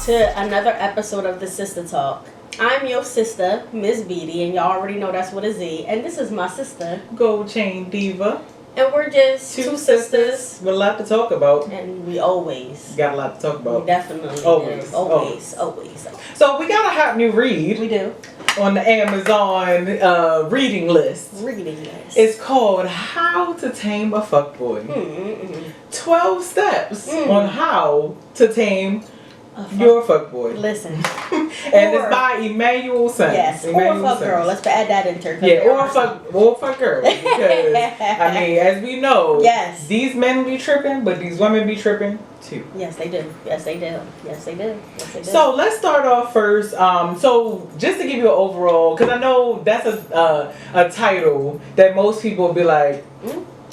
to another episode of the Sister Talk. I'm your sister, Miss Beatty, and y'all already know that's with a Z. And this is my sister, Gold Chain Diva. And we're just two sisters. With a lot to talk about. And we always got a lot to talk about. We definitely always. do. Always. So we got a hot new read. We do. On the Amazon reading list. It's called How to Tame a Fuckboy. 12 steps on how to tame your fuckboy. Listen. And it's by Emmanuel Sims. Yes, Emmanuel or fuck Sims. girl. Let's add that in there. Yeah, or fuck girl. Because, I mean, as we know, yes, these men be tripping, but these women be tripping too. Yes, they do. Yes, they do. Yes, they do. Yes, they do. So let's start off first. So just to give you an overall, because I know that's a title that most people will be like,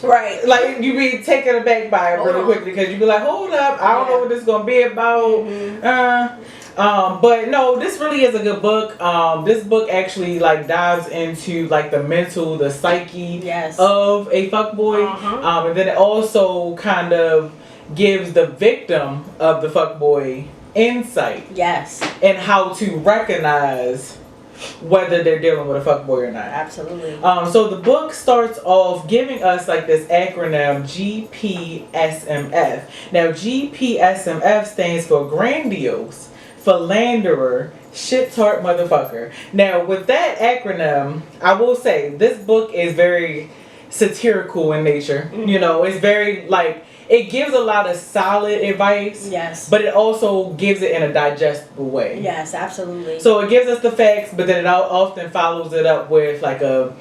right, like you be taken aback by it really quickly because you be like, hold up, I don't know what this is gonna be about. But no, this really is a good book. This book actually like dives into like the mental, the psyche of a fuckboy, and then it also kind of gives the victim of the fuckboy insight. Yes. And how to recognize whether they're dealing with a fuckboy or not. Absolutely. So the book starts off giving us like this acronym GPSMF. Now GPSMF stands for grandiose, philanderer, shit-tart motherfucker. Now with that acronym, I will say this book is very satirical in nature. You know, it's very like, it gives a lot of solid advice. Yes. But it also gives it in a digestible way. Yes, absolutely. So it gives us the facts, but then it often follows it up with like a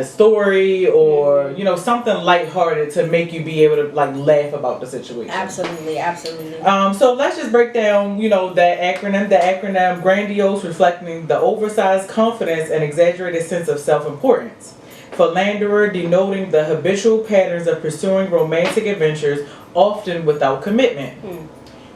story or you know something lighthearted to make you be able to like laugh about the situation. Absolutely, absolutely. So let's just break down you know that acronym. The acronym grandiose, reflecting the oversized confidence and exaggerated sense of self-importance. Philanderer, denoting the habitual patterns of pursuing romantic adventures, often without commitment.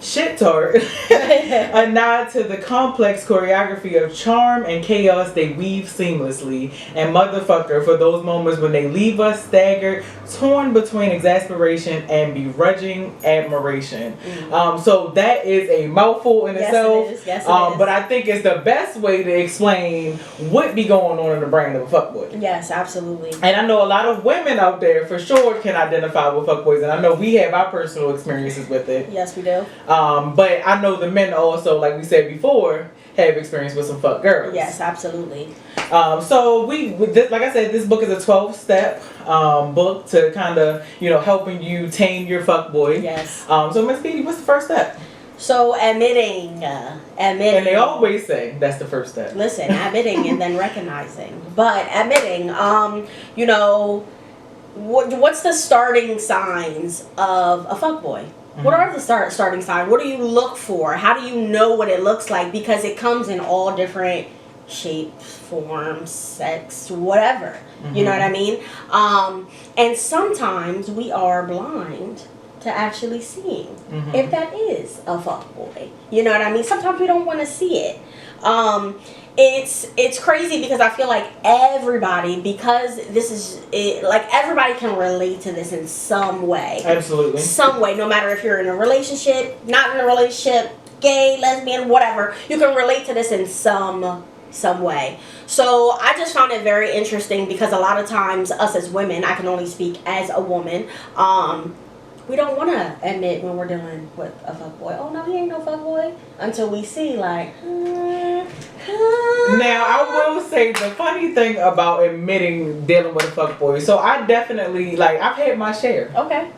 Shit-tart, a nod to the complex choreography of charm and chaos they weave seamlessly. And motherfucker, for those moments when they leave us staggered, torn between exasperation and begrudging admiration. So that is a mouthful in itself. It is. Yes, it is. But I think it's the best way to explain what be going on in the brain of a fuckboy. Yes, absolutely. And I know a lot of women out there for sure can identify with fuckboys, and I know we have our personal experiences with it. Yes, we do. But I know the men also, like we said before, have experience with some fuck girls. Yes, absolutely. So like I said, this book is a 12-step book to kind of, you know, helping you tame your fuckboy. Yes. So Miss Beatty, what's the first step? So admitting. And they always say that's the first step. Listen, admitting and then recognizing. But admitting, you know, what's the starting signs of a fuckboy? What are the starting signs? What do you look for? How do you know what it looks like? Because it comes in all different shapes, forms, sex, whatever. You know what I mean? And sometimes we are blind to actually seeing if that is a fuckboy. You know what I mean? Sometimes we don't want to see it. It's crazy because I feel like everybody, because this is it, like everybody can relate to this in some way. Absolutely. Some way, no matter if you're in a relationship, not in a relationship, gay, lesbian, whatever, you can relate to this in some way. So I just found it very interesting because a lot of times us as women, I can only speak as a woman, we don't want to admit when we're dealing with a fuckboy. Oh no, he ain't no fuckboy. Until we see like. Now I will say the funny thing about admitting dealing with a fuckboy. So I definitely like I've had my share. Okay.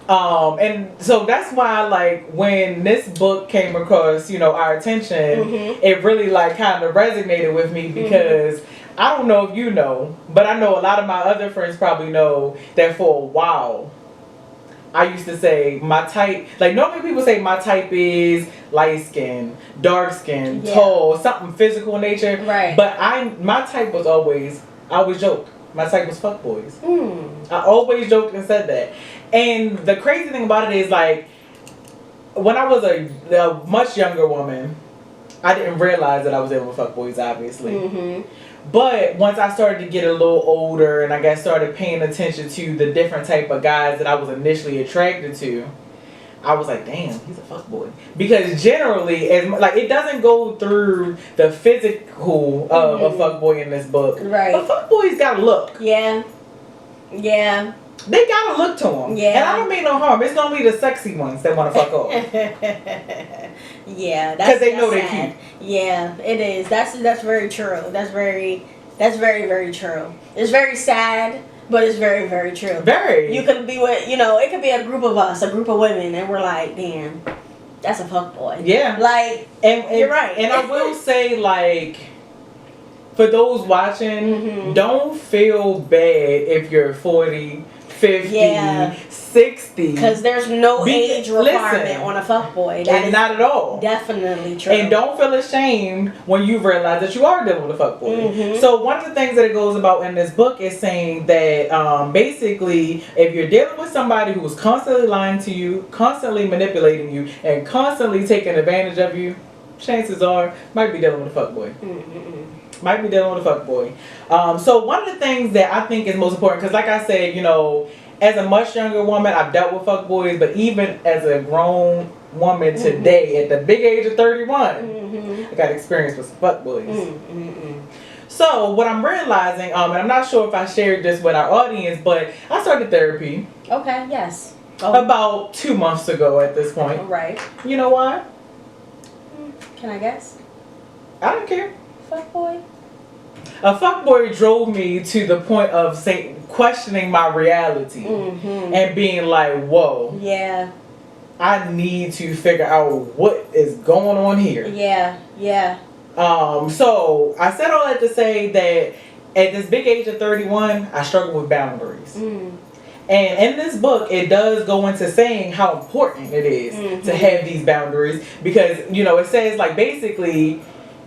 And so that's why like when this book came across you know our attention, it really like kind of resonated with me because. I don't know if you know, but I know a lot of my other friends probably know that for a while. I used to say my type, like normally people say my type is light skin, dark skin, tall, something physical in nature. Right. But my type was always, I always joked, my type was fuckboys. I always joked and said that. And the crazy thing about it is like, when I was a much younger woman, I didn't realize that I was dealing with fuckboys obviously. But once I started to get a little older and I got started paying attention to the different type of guys that I was initially attracted to, I was like, damn, he's a fuckboy. Because generally, like, it doesn't go through the physical of a fuckboy in this book. Right. But fuckboys got a look. Yeah. Yeah. They got a look to them. Yeah. And I don't mean no harm. It's gonna be the sexy ones that want to fuck off. Yeah. Because they know they're cute. Yeah, it is. That's very true. That's very, very true. It's very sad. But it's very, very true. Very. You could be with, it could be a group of us, a group of women, and we're like, damn, that's a fuckboy. Yeah. Like, and you're right. And I will say, like, for those watching, don't feel bad if you're 40, 50, 60. Because there's no age requirement on a fuckboy. That is not at all. Definitely true. And don't feel ashamed when you realize that you are dealing with a fuckboy. So one of the things that it goes about in this book is saying that basically, if you're dealing with somebody who is constantly lying to you, constantly manipulating you, and constantly taking advantage of you, chances are might be dealing with a fuckboy. Might be dealing with a fuckboy. So one of the things that I think is most important, because like I said, as a much younger woman, I've dealt with fuckboys, but even as a grown woman today, at the big age of 31, I got experience with some fuckboys. So what I'm realizing, and I'm not sure if I shared this with our audience, but I started therapy. Okay, yes. About 2 months ago at this point. Right. You know why? Can I guess? I don't care. Fuckboy? A fuckboy drove me to the point of questioning my reality and being like, whoa. Yeah. I need to figure out what is going on here. Yeah, yeah. So I said all that to say that at this big age of 31, I struggle with boundaries. And in this book, it does go into saying how important it is to have these boundaries because, it says like basically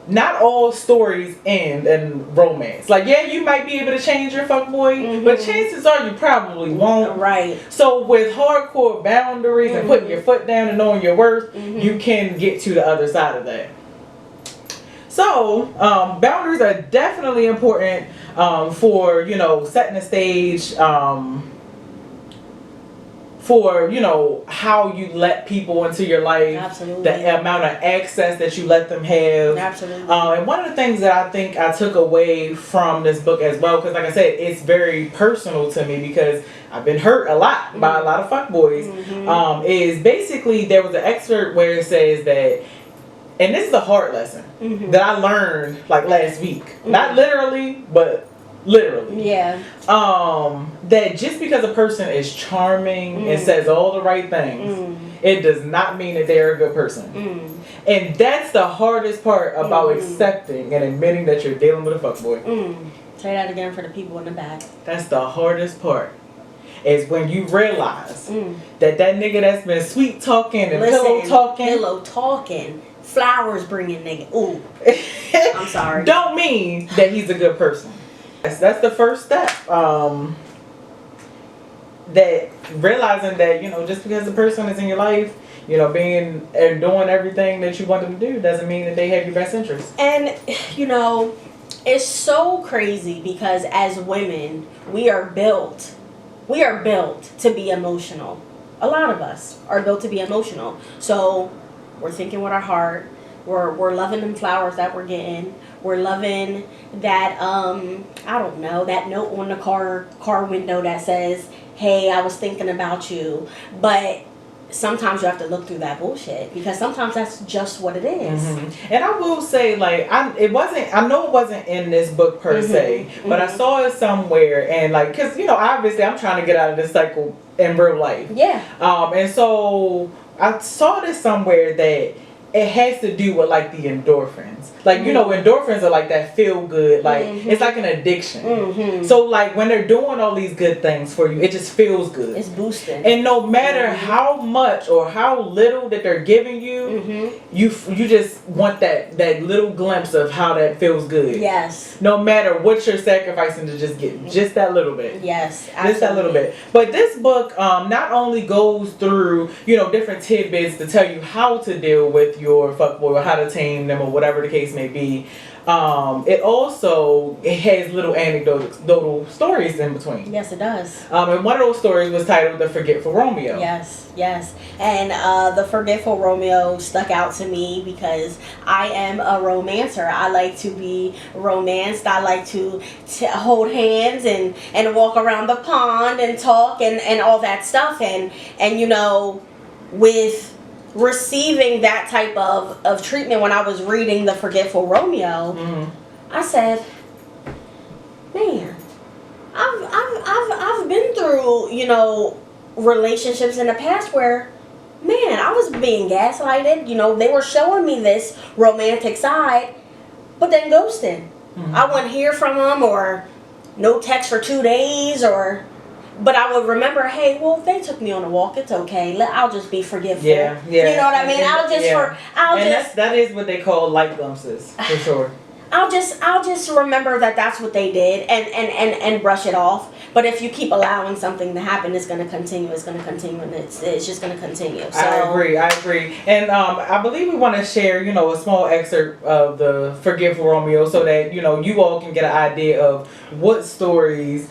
not all stories end in romance. Like, yeah, you might be able to change your fuckboy, but chances are you probably won't. Right. So with hardcore boundaries and putting your foot down and knowing your worth, you can get to the other side of that. So, boundaries are definitely important for, setting the stage, for, how you let people into your life. Absolutely. The amount of access that you let them have. Absolutely. And one of the things that I think I took away from this book as well, because like I said, it's very personal to me because I've been hurt a lot by a lot of fuckboys, is basically there was an excerpt where it says that, and this is a hard lesson that I learned like last week. Not literally, but literally. Yeah. That just because a person is charming and says all the right things, it does not mean that they're a good person. And that's the hardest part about accepting and admitting that you're dealing with a fuckboy. Say that again for the people in the back. That's the hardest part. Is when you realize that nigga that's been sweet talking and pillow talking, flowers bringing nigga. Ooh. I'm sorry. Don't mean that he's a good person. That's the first step. That realizing that, just because the person is in your life, being and doing everything that you want them to do doesn't mean that they have your best interest. And, it's so crazy because as women, we are built to be emotional. A lot of us are built to be emotional. So we're thinking with our heart. We're loving them flowers that we're getting. We're loving that, I don't know, that note on the car window that says, hey, I was thinking about you. But sometimes you have to look through that bullshit because sometimes that's just what it is. And I will say, like, I know it wasn't in this book per se, but I saw it somewhere and like, cause obviously I'm trying to get out of this cycle in real life. Yeah. And so I saw this somewhere that it has to do with like the endorphins. Like, endorphins are like that feel good, like it's like an addiction. So like when they're doing all these good things for you, it just feels good. It's boosting. And no matter how much or how little that they're giving you, you just want that little glimpse of how that feels good. Yes. No matter what you're sacrificing to just get just that little bit. Yes, absolutely. Just that little bit. But this book not only goes through, different tidbits to tell you how to deal with your fuckboy or how to tame them or whatever the case may be, it also has little anecdotal stories in between. Yes, it does. And one of those stories was titled "The Forgetful Romeo." Yes, yes. And the Forgetful Romeo stuck out to me because I am a romancer. I like to be romanced. I like to hold hands and walk around the pond and talk and all that stuff. And you know, with receiving that type of treatment when I was reading The Forgetful Romeo, I said, man, I've been through, you know, relationships in the past where, man, I was being gaslighted. You know, they were showing me this romantic side, but then ghosted. I wouldn't hear from them, or no text for 2 days, but I would remember, hey, well, if they took me on a walk, it's okay. I'll just be forgiveful. Yeah. You know what I mean? That is what they call light glimpses, for sure. I'll just remember that's what they did and brush it off. But if you keep allowing something to happen, it's going to continue. It's going to continue, and it's just going to continue. So I agree. And I believe we want to share, you know, a small excerpt of the Forgetful Romeo so that, you know, you all can get an idea of what stories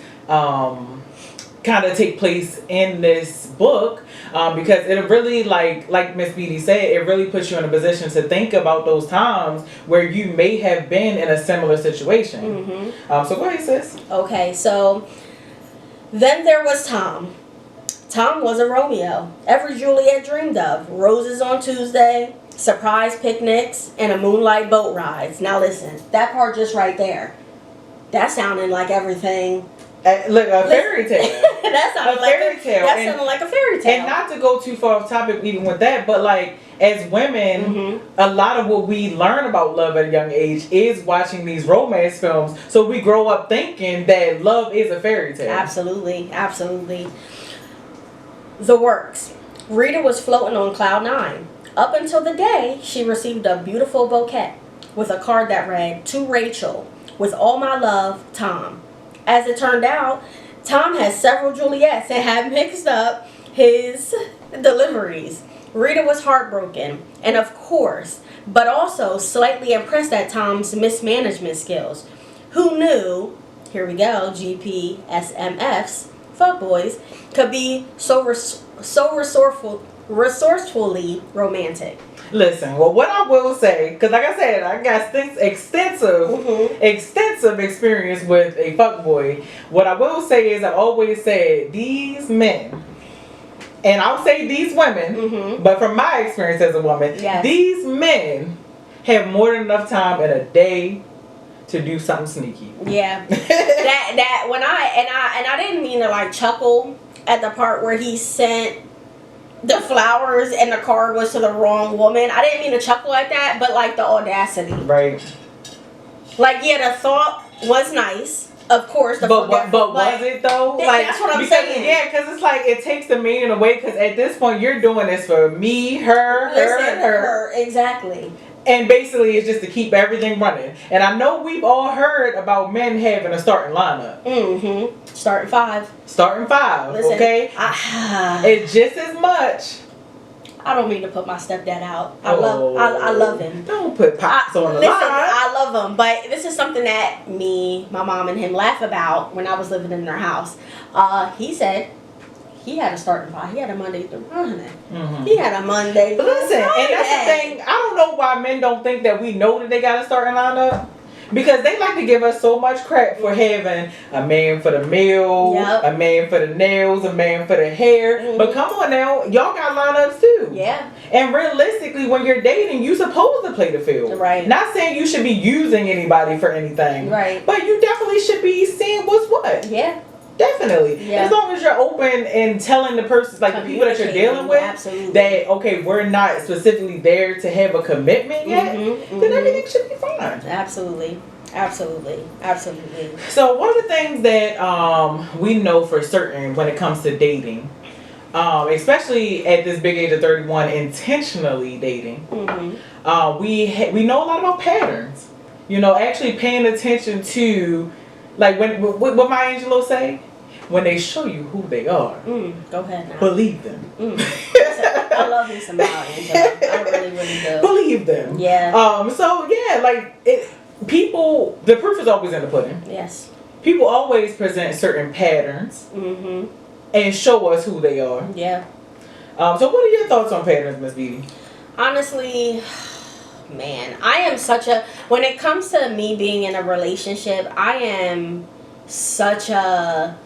kind of take place in this book, because it really, like Miss Beatty said, it really puts you in a position to think about those times where you may have been in a similar situation. So go ahead, sis. Okay, so then there was Tom. Tom was a Romeo. Every Juliet dreamed of. Roses on Tuesday, surprise picnics, and a moonlight boat rides. Now listen, that part just right there, that sounded like everything. Look, a fairy tale. That sounded like a fairy tale. And not to go too far off topic even with that, but like as women, a lot of what we learn about love at a young age is watching these romance films. So we grow up thinking that love is a fairy tale. Absolutely, absolutely. The works. Rita was floating on cloud 9 up until the day she received a beautiful bouquet with a card that read, "To Rachel, with all my love, Tom." As it turned out, Tom had several Juliets and had mixed up his deliveries. Rita was heartbroken and, of course, but also slightly impressed at Tom's mismanagement skills. Who knew, here we go, GPSMFs, fuckboys, could be so resourcefully romantic. Listen, well, what I will say, because like I said, I got extensive experience with a fuckboy. What I will say is, I always said these men, and I'll say these women, but from my experience as a woman, these men have more than enough time in a day to do something sneaky. Yeah, that when I didn't mean to like chuckle at the part where he sent the flowers and the card was to the wrong woman. I didn't mean to chuckle at that, but like the audacity. Right. Like, yeah, the thought was nice, of course. But was it though? Like, that's what I'm saying. Yeah, because it's like it takes the meaning away. Because at this point, you're doing this for me, her. Exactly. And basically, it's just to keep everything running. And I know we've all heard about men having a starting lineup. Starting five. Listen, okay? It's just as much. I don't mean to put my stepdad out. I love him. Don't put Pops on the line. I love him. But this is something that me, my mom, and him laugh about when I was living in their house. He said he had a starting five. He had a Monday through Friday. He had a Monday through Listen, Friday. and that's the thing. I don't know why men don't think that we know that they got a starting lineup. Because they like to give us so much crap for having a man for the meal, a man for the nails, a man for the hair. But come on now, y'all got lineups too. Yeah. And realistically, when you're dating, you're supposed to play the field. Right. Not saying you should be using anybody for anything. Right. But you definitely should be seeing what's what. Yeah. Definitely. Yeah. As long as you're open and telling the person, like the people that you're dealing with, that, okay, we're not specifically there to have a commitment yet, then everything should be fine. Absolutely. So one of the things that we know for certain when it comes to dating, especially at this big age of 31, intentionally dating, we know a lot about patterns. You know, actually paying attention to, like what Maya Angelou say? When they show you who they are, go ahead now. Believe them. I love me some Maya Angelou. I really do. Believe them. Yeah. So yeah, like people, the proof is always in the pudding. Yes. People always present certain patterns and show us who they are. Yeah. So what are your thoughts on patterns, Miss Beebe? Honestly, man, I am such a, when it comes to me being in a relationship, I am such a,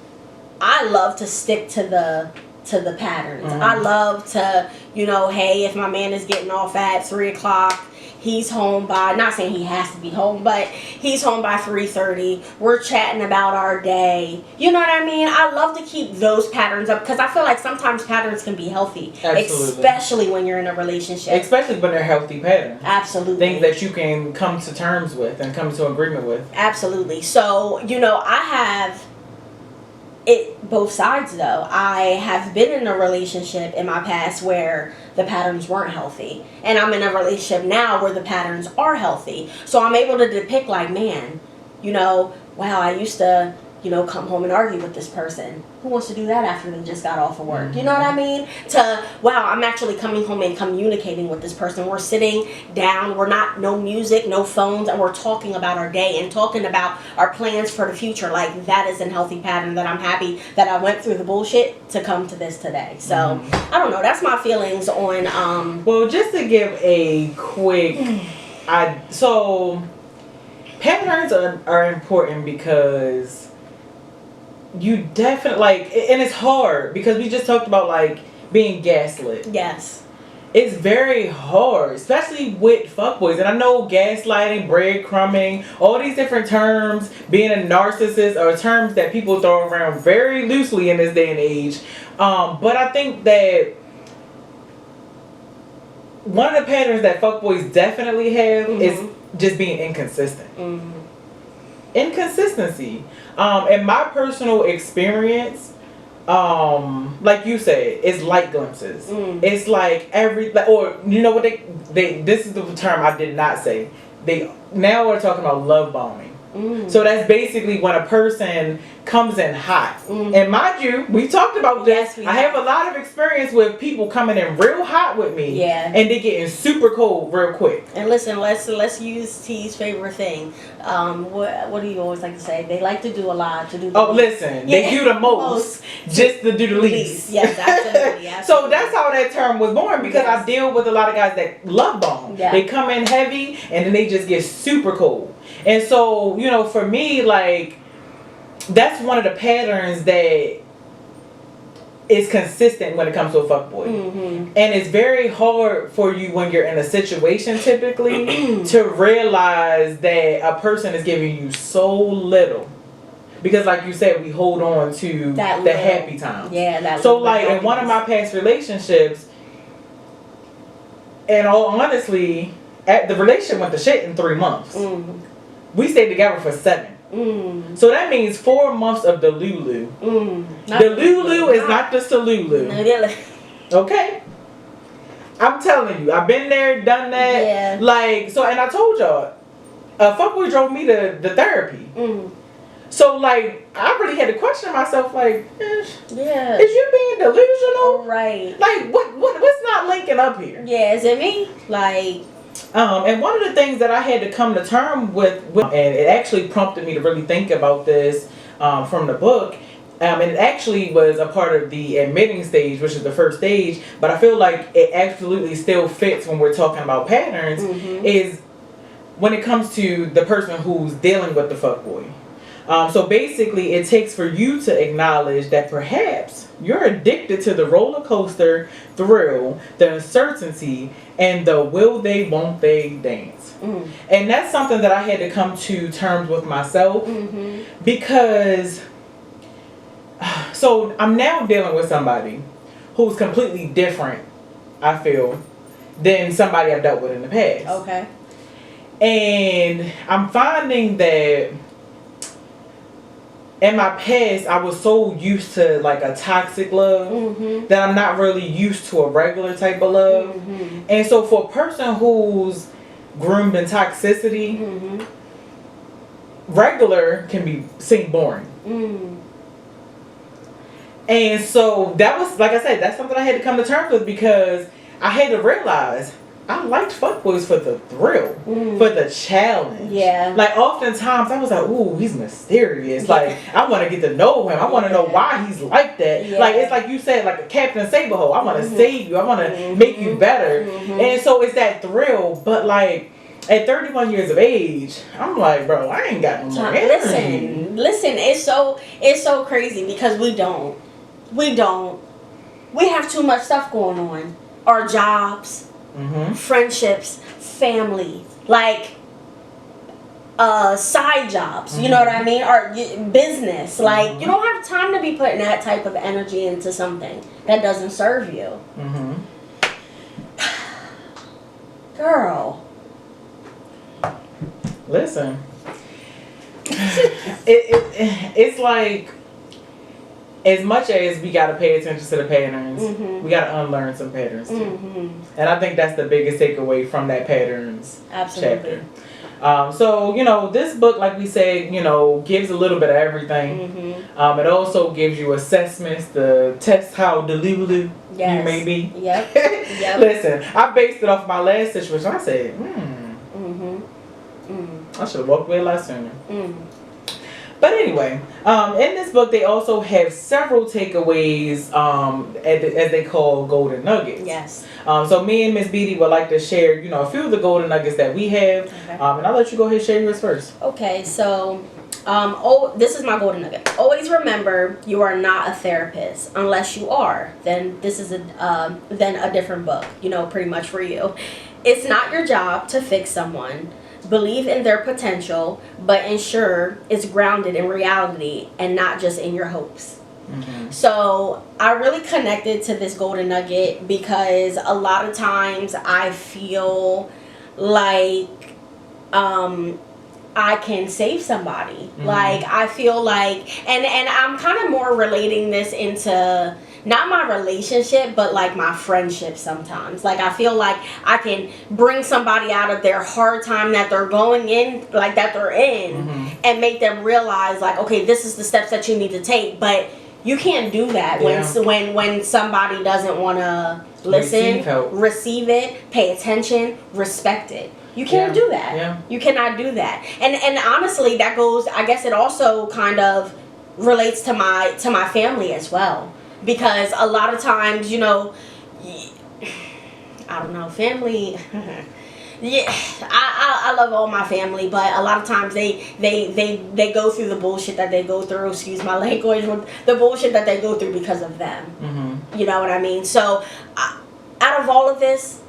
I love to stick to the patterns. I love to, you know, hey, if my man is getting off at 3 o'clock, he's home by, not saying he has to be home, but he's home by 3:30. We're chatting about our day. You know what I mean? I love to keep those patterns up because I feel like sometimes patterns can be healthy. Absolutely. Especially when you're in a relationship. Especially when they're healthy patterns. Absolutely. Things that you can come to terms with and come to agreement with. Absolutely. So, you know, I have it both sides though. I have been in a relationship in my past where the patterns weren't healthy, and I'm in a relationship now where the patterns are healthy. So I'm able to depict like, man, you know, wow, I used to, you know, come home and argue with this person. Who wants to do that after they just got off of work? You know what I mean? To, wow, I'm actually coming home and communicating with this person. We're sitting down. We're not, no music, no phones, and we're talking about our day and talking about our plans for the future. Like, that is a healthy pattern that I'm happy that I went through the bullshit to come to this today. So, I don't know. That's my feelings on, Well, just to give a quick, so patterns are important because you definitely, like, and it's hard because we just talked about, like, being gaslit. yes. It's very hard, especially with fuckboys. And I know gaslighting, breadcrumbing, all these different terms, being a narcissist, are terms that people throw around very loosely in this day and age. But I think that one of the patterns that fuckboys definitely have is just being inconsistent. Inconsistency. In my personal experience, like you said, it's light glimpses. It's like or you know what they this is the term I did not say. They now are talking about love bombing. So that's basically when a person comes in hot. And mind you, we talked about this. Yes, I have a lot of experience with people coming in real hot with me. Yeah. And they getting super cold real quick. And listen, let's use T's favorite thing. What do you always like to say? They like to do a lot to do the least. Listen, they do the most just to do the least. Yes, absolutely. So that's how that term was born because I deal with a lot of guys that love bomb. Yeah. They come in heavy and then they just get super cold. And so, you know, for me, like, that's one of the patterns that is consistent when it comes to a fuckboy. And it's very hard for you when you're in a situation typically to realize that a person is giving you so little. Because like you said, we hold on to the happy times. Yeah, that so like in one of my past relationships, and all honestly, the relationship went to shit in 3 months. We stayed together for 7. So that means 4 months of the Lulu. The Lulu is not just a Lulu. Okay? I'm telling you, I've been there, done that. Yeah. Like, so, and I told y'all, fuckboy drove me to the therapy. So, like, I really had to question myself, like, is you being delusional? Right. Like, what's not linking up here? Yeah, is it me? Like, and one of the things that I had to come to terms with, and it actually prompted me to really think about this from the book, and it actually was a part of the admitting stage, which is the first stage, but I feel like it absolutely still fits when we're talking about patterns, is when it comes to the person who's dealing with the fuckboy. So basically, it takes for you to acknowledge that perhaps you're addicted to the roller coaster thrill, the uncertainty, and the will they, won't they dance. And that's something that I had to come to terms with myself because, so I'm now dealing with somebody who's completely different, I feel, than somebody I've dealt with in the past. okay. And I'm finding that in my past, I was so used to like a toxic love that I'm not really used to a regular type of love. And so for a person who's groomed in toxicity, regular can be seem boring. And so that was, like I said, that's something I had to come to terms with because I had to realize I liked fuckboys for the thrill, for the challenge. Yeah. Like, oftentimes I was like, ooh, he's mysterious. Like, I want to get to know him. I want to know why he's like that. Yeah. Like, it's like you said, like a Captain Saberhole. I want to save you. I want to make you better. And so it's that thrill. But, like, at 31 years of age, I'm like, bro, I ain't got no more energy. Listen, it's so crazy because we don't. We have too much stuff going on. Our jobs, friendships, family, like side jobs, you know what I mean? Our business. Like, you don't have time to be putting that type of energy into something that doesn't serve you. Girl. Listen, it's like, as much as we got to pay attention to the patterns, we got to unlearn some patterns too. And I think that's the biggest takeaway from that patterns chapter. So, you know, this book, like we said, you know, gives a little bit of everything. It also gives you assessments to test how delulu you may be. Yep. Listen, I based it off my last situation. I said, I should have walked away a lot sooner. But anyway, in this book, they also have several takeaways, as they call golden nuggets. Yes. So me and Miss Beatty would like to share, you know, a few of the golden nuggets that we have. Okay. And I'll let you go ahead and share yours first. Okay, so, this is my golden nugget. Always remember, you are not a therapist. Unless you are, then this is then a different book, you know, pretty much for you. It's not your job to fix someone. Believe in their potential, but ensure it's grounded in reality and not just in your hopes. So I really connected to this golden nugget because a lot of times I feel like I can save somebody. Like, I feel like, and I'm kind of more relating this into not my relationship, but like my friendship sometimes. Like, I feel like I can bring somebody out of their hard time that they're going in, like that they're in, and make them realize, like, okay, this is the steps that you need to take. But you can't do that when somebody doesn't want to listen, receive it, pay attention, respect it. You can't do that. You cannot do that. And honestly, that goes, I guess it also kind of relates to my family as well. Because a lot of times, you know, I don't know, family. I love all my family, but a lot of times they go through the bullshit that they go through. Excuse my language, the bullshit that they go through because of them. You know what I mean? So, out of all of this,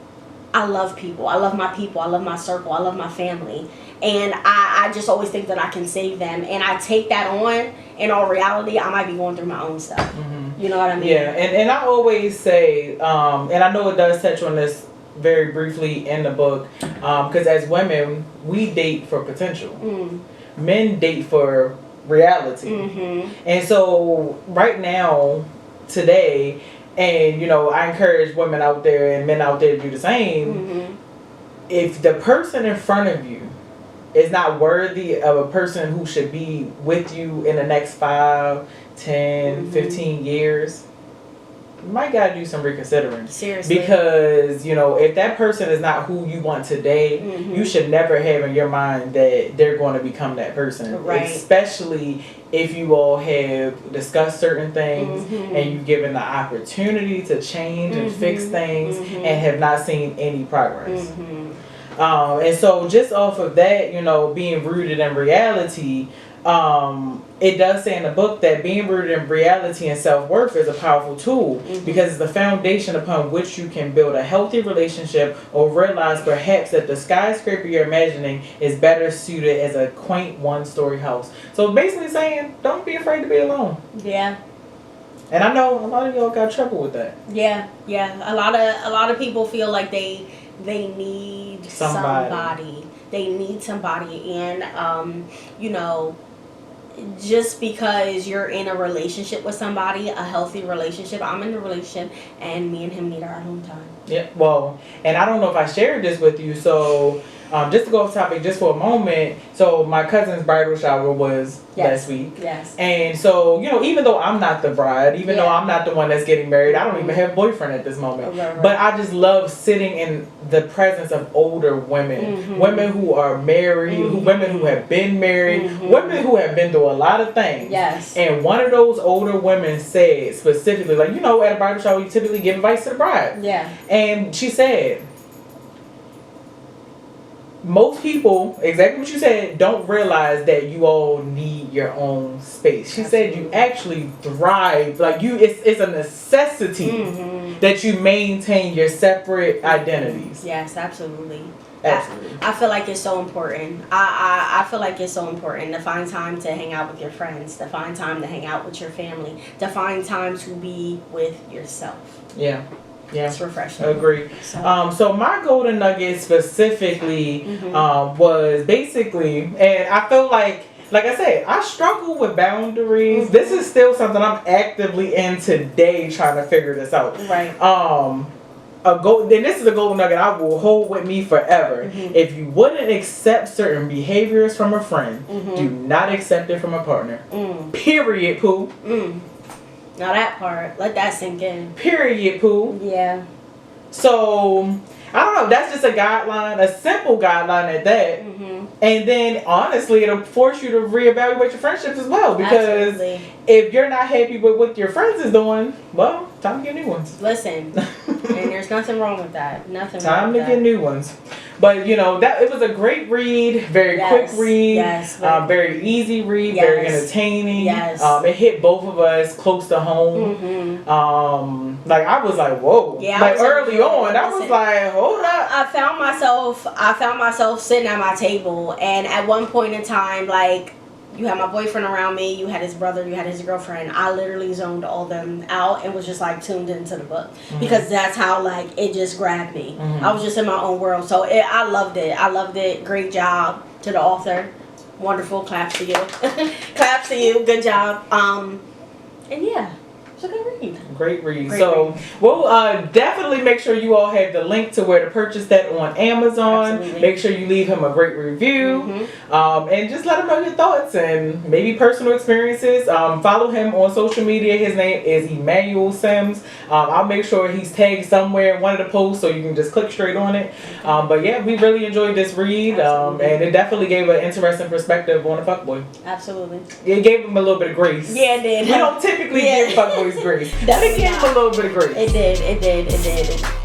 I love people. I love my people. I love my circle. I love my family. And I just always think that I can save them. And I take that on. In all reality, I might be going through my own stuff. You know what I mean? Yeah, and I always say, and I know it does touch on this very briefly in the book, because as women, we date for potential. Men date for reality. And so right now, today, and, you know, I encourage women out there and men out there to do the same. If the person in front of you is not worthy of a person who should be with you in the next 5, 10, 15 years, you might got to do some reconsidering. Seriously. Because, you know, if that person is not who you want today, you should never have in your mind that they're going to become that person. Right. Especially if you all have discussed certain things and you've given the opportunity to change and fix things and have not seen any progress. And so just off of that, you know, being rooted in reality, it does say in the book that being rooted in reality and self-worth is a powerful tool because it's the foundation upon which you can build a healthy relationship or realize perhaps that the skyscraper you're imagining is better suited as a quaint one-story house. So basically saying, don't be afraid to be alone. Yeah. And I know a lot of y'all got trouble with that. Yeah. A lot of people feel like they need somebody. They need somebody, and you know, just because you're in a relationship with somebody, a healthy relationship. I'm in a relationship, and me and him need our own time. Yeah. Well, and I don't know if I shared this with you. So just to go off topic just for a moment. So my cousin's bridal shower was last week. Yes. And so, you know, even though I'm not the bride, even though I'm not the one that's getting married, I don't even have a boyfriend at this moment. Right. But I just love sitting in the presence of older women. Women who are married, women who have been married, women who have been through a lot of things. Yes. And one of those older women said specifically, like, you know, at a bridal shower, you typically give advice to the bride. Yeah. And she said, most people, exactly what you said, don't realize that you all need your own space. She said you actually thrive, like it's a necessity that you maintain your separate identities. Yes, absolutely. Absolutely. I feel like it's so important. I feel like it's so important to find time to hang out with your friends, to find time to hang out with your family, to find time to be with yourself. Yeah. Yeah, it's refreshing. Agree. So my golden nugget specifically was basically, and I feel like I said, I struggle with boundaries. This is still something I'm actively in today, trying to figure this out. Right. And this is a golden nugget I will hold with me forever. If you wouldn't accept certain behaviors from a friend, do not accept it from a partner. Period. Pooh. Now that part, let that sink in. Period, Pooh. Yeah. So, I don't know. That's just a guideline, a simple guideline at that. And then, honestly, it'll force you to reevaluate your friendships as well. Because if you're not happy with what your friends is doing, well, time to get new ones. Listen, and there's nothing wrong with that. Nothing time wrong with to get new ones. But, you know, that it was a great read, very quick read, very easy read, very entertaining. It hit both of us close to home. Like, I was like, whoa. Yeah, like, early on, I was like, hold up. I found myself sitting at my table, and at one point in time, like, you had my boyfriend around me, you had his brother, you had his girlfriend. I literally zoned all them out and was just like tuned into the book because that's how like it just grabbed me. I was just in my own world, so I loved it. I loved it. Great job to the author. Wonderful. Claps to you. Claps to you. Good job. And yeah. It's a good read. Great read. We'll definitely make sure you all have the link to where to purchase that on Amazon. Absolutely. Make sure you leave him a great review. And just let him know your thoughts and maybe personal experiences. Follow him on social media. His name is Emmanuel Sims. I'll make sure he's tagged somewhere in one of the posts so you can just click straight on it. But yeah, we really enjoyed this read. And it definitely gave an interesting perspective on a fuckboy. Absolutely. It gave him a little bit of grace. Yeah, it did. We don't typically give fuckboys grace. But it gave him a little bit of grace. It did.